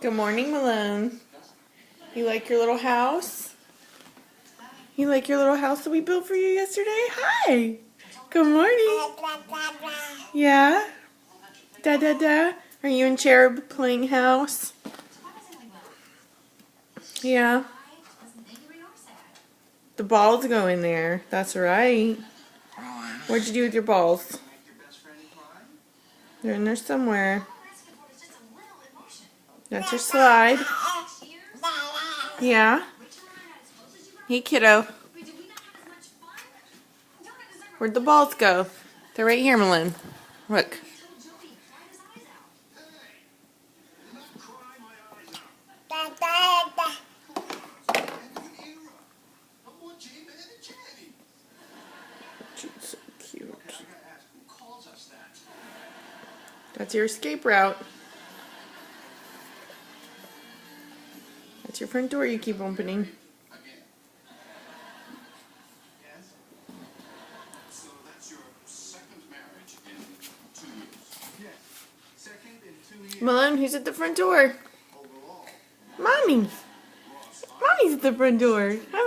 Good morning, Malone. You like your little house? You like your little house that we built for you yesterday? Hi. Good morning. Yeah? Da da da. Are you and Cherub playing house? Yeah. The balls go in there. That's right. What'd you do with your balls? They're in there somewhere. That's your slide. Yeah? Hey, kiddo. Where'd the balls go? They're right here, Malone. Look. So cute. That's your escape route. That's your front door you keep opening. So that's your second marriage in 2 years. Yes. Second in 2 years. Malone, who's at the front door? Overall. Mommy. Mommy's at the front door. Hi.